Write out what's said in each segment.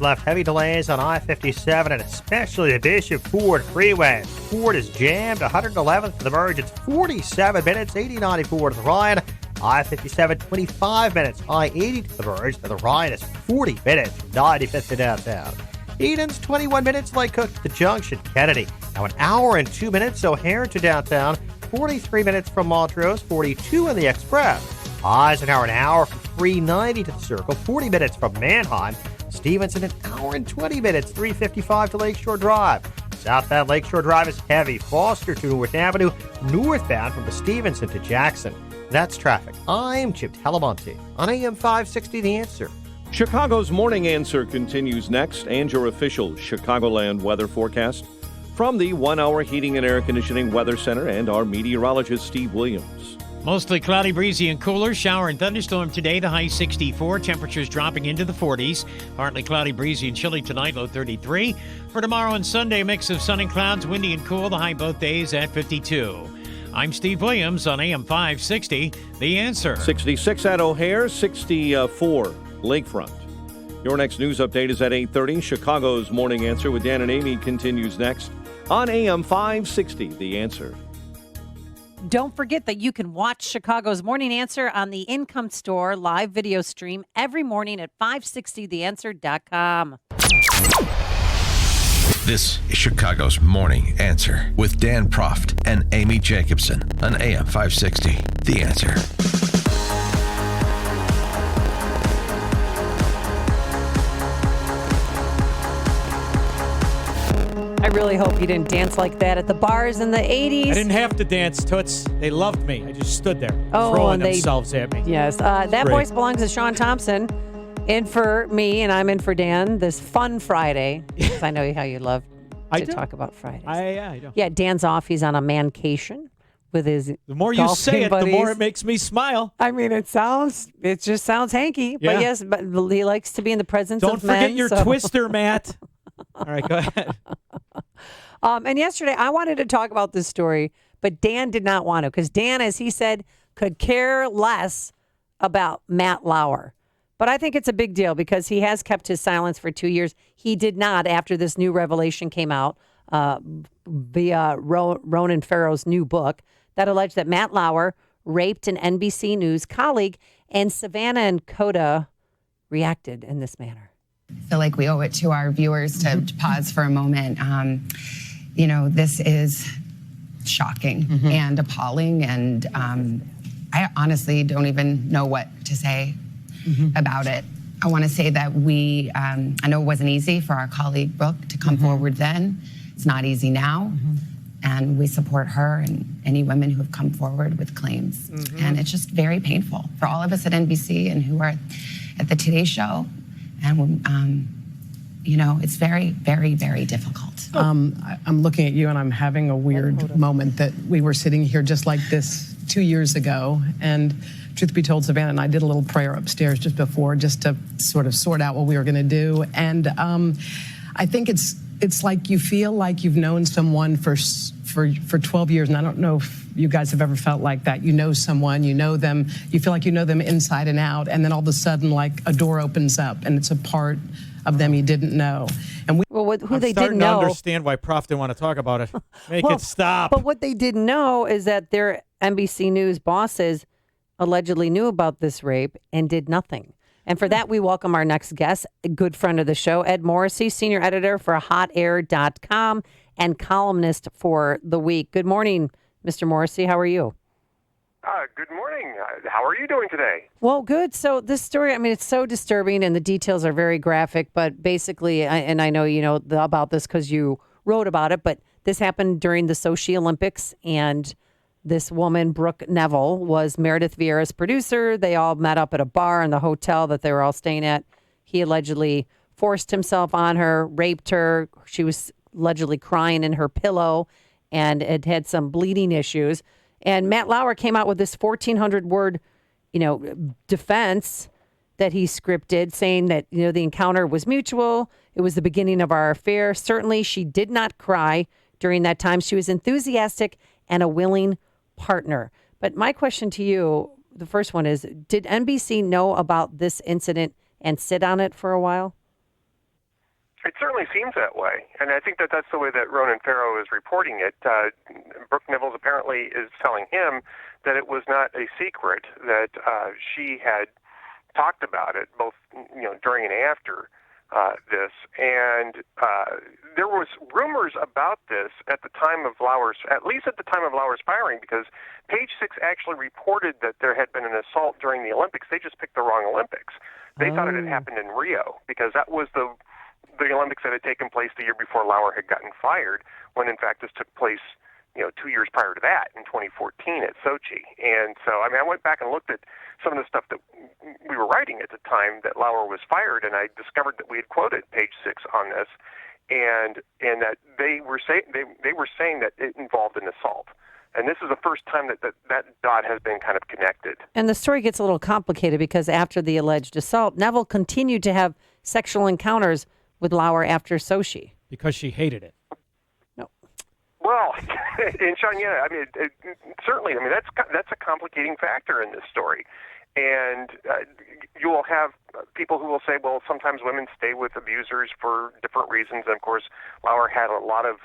Left heavy delays on I-57 and especially the Bishop Ford Freeway. Ford is jammed 111th to the merge. It's 47 minutes, 80-94 to the Ryan. I-57, 25 minutes. I-80 to the merge. To the Ryan is 40 minutes, 95th to downtown. Eden's 21 minutes, Lake Cook to the Junction. Kennedy, now an hour and 2 minutes. O'Hare to downtown. 43 minutes from Montrose, 42 in the Express. Eisenhower, an hour from 390 to the Circle. 40 minutes from Mannheim. Stevenson, an hour and 20 minutes, 3:55 to Lakeshore Drive. Southbound Lakeshore Drive is heavy. Foster to North Avenue, northbound from the Stevenson to Jackson. That's traffic. I'm Chip Telemonte on AM 560 The Answer. Chicago's Morning Answer continues next, and your official Chicagoland weather forecast from the 1 Hour Heating and Air Conditioning Weather Center and our meteorologist, Steve Williams. Mostly cloudy, breezy, and cooler. Shower and thunderstorm today, the high 64. Temperatures dropping into the 40s. Partly cloudy, breezy, and chilly tonight, low 33. For tomorrow and Sunday, mix of sun and clouds, windy and cool, the high both days at 52. I'm Steve Williams on AM 560, The Answer. 66 at O'Hare, 64 Lakefront. Your next news update is at 8:30. Chicago's Morning Answer with Dan and Amy continues next on AM 560, The Answer. Don't forget that you can watch Chicago's Morning Answer on the Income Store live video stream every morning at 560theanswer.com. This is Chicago's Morning Answer with Dan Proft and Amy Jacobson on AM 560. The Answer. I really hope you didn't dance like that at the bars in the 80s. I didn't have to dance, Toots. They loved me. I just stood there Oh, throwing and they- themselves at me. Yes, that Great. voice belongs to Sean Thompson. In for me, and I'm in for Dan this fun Friday. 'Cause I know how you love I to do. talk about Fridays. I do. Yeah, Dan's off. He's on a mancation with his The more you golfing say it, buddies. the more it makes me smile. I mean, it just sounds hanky. Yeah. But yes, but he likes to be in the presence Don't of men. forget your so- twister, Matt. All right, go ahead. And yesterday, I wanted to talk about this story, but Dan did not want to because Dan, as he said, could care less about Matt Lauer. But I think it's a big deal because he has kept his silence for 2 years. He did not after this new revelation came out via Ronan Farrow's new book that alleged that Matt Lauer raped an NBC News colleague, and Savannah and Coda reacted in this manner. I feel like we owe it to our viewers to pause for a moment. This is shocking and appalling, and I honestly don't even know what to say about it. I want to say that I know it wasn't easy for our colleague Brooke to come forward then. It's not easy now. And we support her and any women who have come forward with claims. And it's just very painful for all of us at NBC and who are at the Today Show. And, it's very, very, very difficult. I'm looking at you and I'm having a weird moment that we were sitting here just like this 2 years ago. And truth be told, Savannah and I did a little prayer upstairs just before, just to sort of sort out what we were going to do. And I think it's like you feel like you've known someone for 12 years. And I don't know if you guys have ever felt like that. You know someone, you know them, you feel like you know them inside and out. And then all of a sudden, like a door opens up and it's a part of them you didn't know. And Who I'm they starting didn't to know. understand why Prof didn't want to talk about it. Make Well, it stop. But what they didn't know is that their NBC News bosses allegedly knew about this rape and did nothing. And for that, we welcome our next guest, a good friend of the show, Ed Morrissey, senior editor for hotair.com and columnist for The Week. Good morning, Mr. Morrissey. How are you? Good morning. How are you doing today? Well, good. So this story, I mean, it's so disturbing and the details are very graphic, but basically, and I know you know about this because you wrote about it, but this happened during the Sochi Olympics, and this woman, Brooke Neville, was Meredith Vieira's producer. They all met up at a bar in the hotel that they were all staying at. He allegedly forced himself on her, raped her. She was allegedly crying in her pillow and had some bleeding issues. And Matt Lauer came out with this 1,400-word, defense that he scripted, saying that, the encounter was mutual. It was the beginning of our affair. Certainly, she did not cry during that time. She was enthusiastic and a willing partner. But my question to you, the first one is, did NBC know about this incident and sit on it for a while? certainly seems that way, and I think that that's the way that Ronan Farrow is reporting it. Brooke Nibbles apparently is telling him that it was not a secret that she had talked about it, both during and after this, and there was rumors about this at the time of Lauer's, at least at the time of Lauer's firing, because Page Six actually reported that there had been an assault during the Olympics. They just picked the wrong Olympics. They thought it had happened in Rio because that was the Olympics that had taken place the year before Lauer had gotten fired, when in fact this took place 2 years prior to that in 2014 at Sochi. And so, I went back and looked at some of the stuff that we were writing at the time that Lauer was fired, and I discovered that we had quoted Page Six on this, and that they were saying that it involved an assault. And this is the first time that dot has been kind of connected. And the story gets a little complicated because after the alleged assault, Neville continued to have sexual encounters with Lauer after Sochi. Because she hated it. No. Well, and Shaun, certainly, that's a complicating factor in this story. And you will have people who will say, well, sometimes women stay with abusers for different reasons. And of course, Lauer had a lot of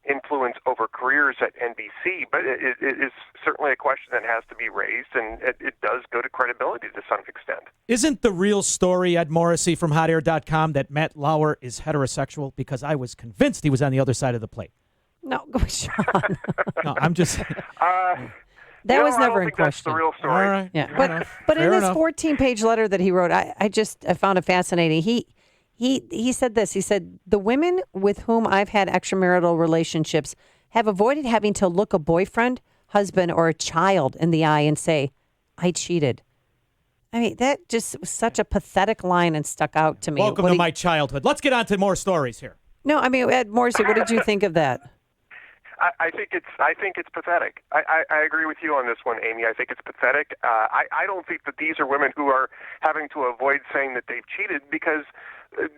influence over careers at NBC, but it is certainly a question that has to be raised, and it does go to credibility to some extent. Isn't the real story, Ed Morrissey from HotAir.com, that Matt Lauer is heterosexual? Because I was convinced he was on the other side of the plate. No, Sean. No, I'm just... That was never in think question. That's the real story. All right. Yeah, but in this 14-page letter that he wrote, I found it fascinating. He said this. He said, the women with whom I've had extramarital relationships have avoided having to look a boyfriend, husband, or a child in the eye and say, I cheated. That just was such a pathetic line and stuck out to me. Welcome to my childhood. Let's get on to more stories here. No, Ed Morrissey, what did you think of that? I think it's pathetic. I agree with you on this one, Amy. I think it's pathetic. I don't think that these are women who are having to avoid saying that they've cheated, because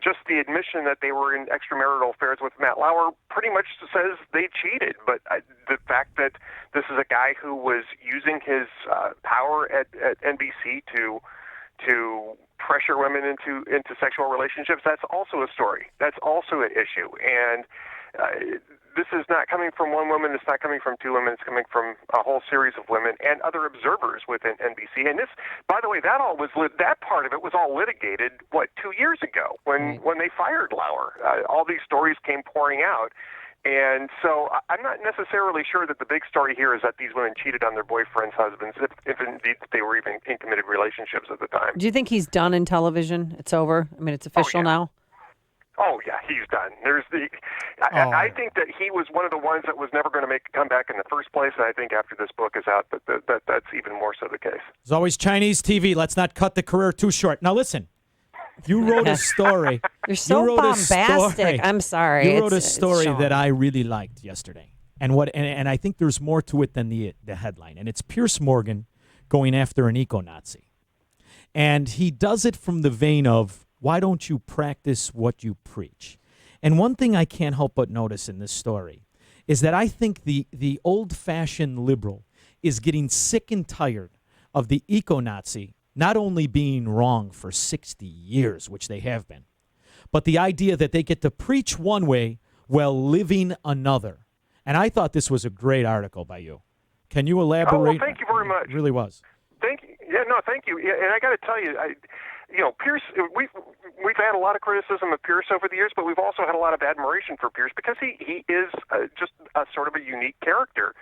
just the admission that they were in extramarital affairs with Matt Lauer pretty much says they cheated. But the fact that this is a guy who was using his power at NBC to pressure women into sexual relationships, that's also a story. That's also an issue. And this is not coming from one woman. It's not coming from two women. It's coming from a whole series of women and other observers within NBC. And this, by the way, that part of it was all litigated 2 years ago when they fired Lauer. All these stories came pouring out. And so I'm not necessarily sure that the big story here is that these women cheated on their boyfriends' husbands, if indeed they were even in committed relationships at the time. Do you think he's done in television? It's over? It's official now? Oh, yeah, he's done. I think that he was one of the ones that was never going to make a comeback in the first place, and I think after this book is out, that's even more so the case. There's always Chinese TV. Let's not cut the career too short. Now, listen. You wrote a story. You're so bombastic. I'm sorry. You wrote a story that I really liked yesterday. And I think there's more to it than the headline. And it's Piers Morgan going after an eco-Nazi. And he does it from the vein of, why don't you practice what you preach? And one thing I can't help but notice in this story is that I think the old-fashioned liberal is getting sick and tired of the eco-Nazi not only being wrong for 60 years, which they have been, but the idea that they get to preach one way while living another. And I thought this was a great article by you. Can you elaborate? Oh, well, thank you very much. It really was. Thank you. Yeah, no, thank you. Yeah, and I got to tell you, Pierce, we've had a lot of criticism of Pierce over the years, but we've also had a lot of admiration for Pierce because he is just a sort of a unique character.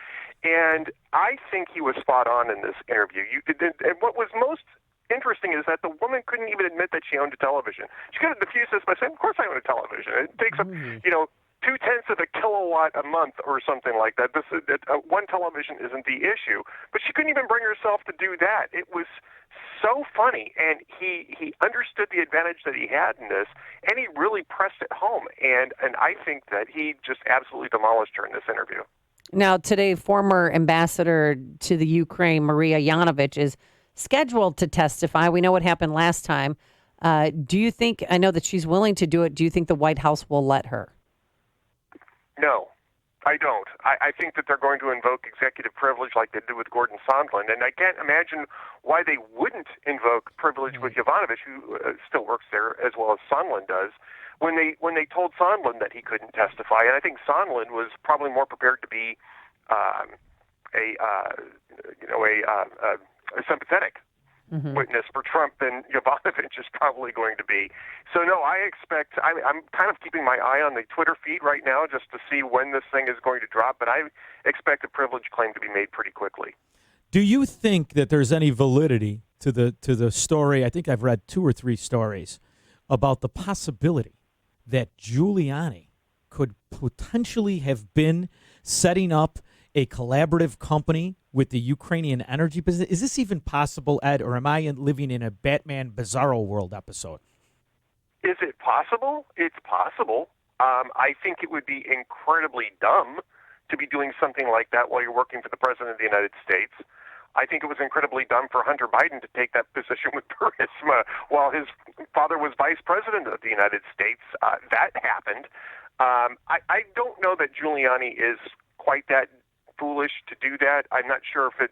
And I think he was spot on in this interview. And what was most interesting is that the woman couldn't even admit that she owned a television. She could have diffused this by saying, of course I own a television. It takes up, 0.2 of a kilowatt a month or something like that. One television isn't the issue. But she couldn't even bring herself to do that. It was so funny, and he understood the advantage that he had in this, and he really pressed it home. And I think that he just absolutely demolished her in this interview. Now, today, former ambassador to the Ukraine, Maria Yanovich, is scheduled to testify. We know what happened last time. Do you think, I know that she's willing to do it, do you think the White House will let her? No, I don't. I think that they're going to invoke executive privilege like they did with Gordon Sondland, and I can't imagine why they wouldn't invoke privilege with Yovanovitch, who still works there as well as Sondland does, when they told Sondland that he couldn't testify, and I think Sondland was probably more prepared to be a sympathetic witness for Trump than Yovanovitch is probably going to be. So no, I'm kind of keeping my eye on the Twitter feed right now just to see when this thing is going to drop, but I expect a privilege claim to be made pretty quickly. Do you think that there's any validity to the story? I think I've read 2 or 3 stories about the possibility that Giuliani could potentially have been setting up a collaborative company with the Ukrainian energy business. Is this even possible, Ed, or am I living in a Batman Bizarro World episode? Is it possible? It's possible. I think it would be incredibly dumb to be doing something like that while you're working for the President of the United States. I think it was incredibly dumb for Hunter Biden to take that position with Burisma while his father was vice president of the United States. That happened. I don't know that Giuliani is quite that foolish to do that. I'm not sure if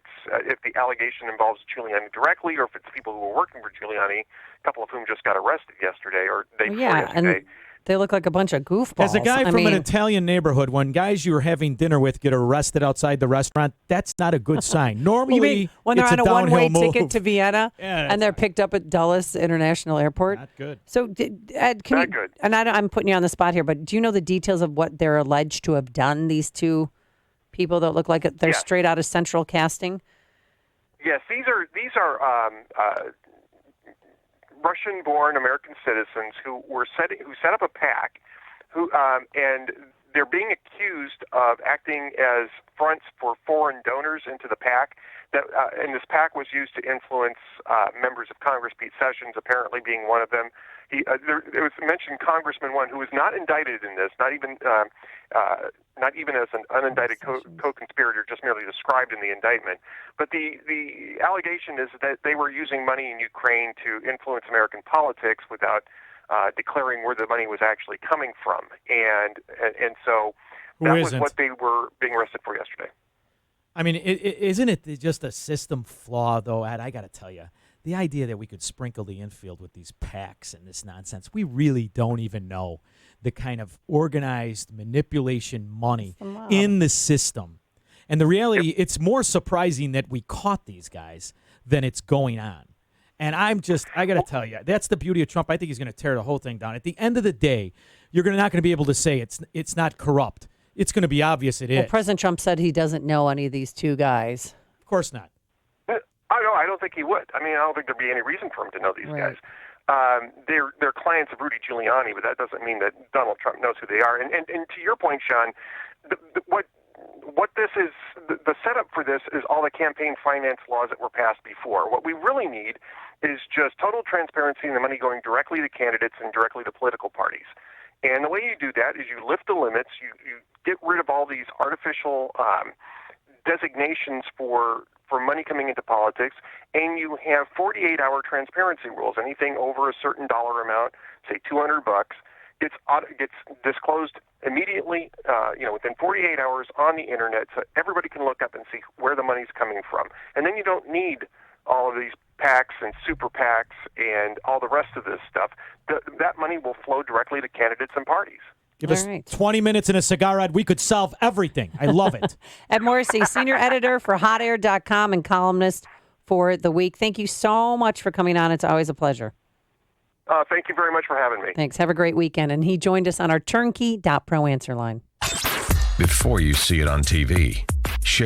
the allegation involves Giuliani directly or if it's people who were working for Giuliani, a couple of whom just got arrested yesterday or day before yesterday. And they look like a bunch of goofballs. As a guy from an Italian neighborhood, when guys you were having dinner with get arrested outside the restaurant, that's not a good sign. Normally, you mean when they're it's on a one-way downhill ticket move. to Vienna and they're picked up at Dulles International Airport? Not good. So, Ed, good. And I'm putting you on the spot here, but do you know the details of what they're alleged to have done, these two people that look like they're straight out of Central Casting? Yes, these are Russian-born American citizens who set up a PAC, and they're being accused of acting as fronts for foreign donors into the PAC. And this PAC was used to influence members of Congress, Pete Sessions apparently being one of them. There was mentioned Congressman one who was not indicted in this, not even as an unindicted co-conspirator, just merely described in the indictment. But the allegation is that they were using money in Ukraine to influence American politics without declaring where the money was actually coming from, and so that was what they were being arrested for yesterday. I mean, isn't it just a system flaw, though, Ed? I got to tell you, the idea that we could sprinkle the infield with these PACs and this nonsense, we really don't even know the kind of organized manipulation money in the system. And the reality, it's more surprising that we caught these guys than it's going on. And I got to tell you, that's the beauty of Trump. I think he's going to tear the whole thing down. At the end of the day, you're not going to be able to say it's not corrupt. It's going to be obvious it is. Well, President Trump said he doesn't know any of these two guys. Of course not. I don't think he would. I mean, I don't think there'd be any reason for him to know these guys. They're clients of Rudy Giuliani, but that doesn't mean that Donald Trump knows who they are. And to your point, Sean, what this is, the setup for this is all the campaign finance laws that were passed before. What we really need is just total transparency and the money going directly to candidates and directly to political parties. And the way you do that is you lift the limits, you get rid of all these artificial designations for money coming into politics, and you have 48-hour transparency rules. Anything over a certain dollar amount, say $200, gets disclosed immediately, within 48 hours on the internet, so everybody can look up and see where the money's coming from. And then you don't need all of these PACs and super PACs and all the rest of this stuff. That money will flow directly to candidates and parties. Give us 20 minutes and a cigar, Ed. We could solve everything. I love it. Ed Morrissey, senior editor for hotair.com and columnist for The Week. Thank you so much for coming on. It's always a pleasure. Thank you very much for having me. Thanks. Have a great weekend. And he joined us on our turnkey.pro answer line. Before you see it on TV, share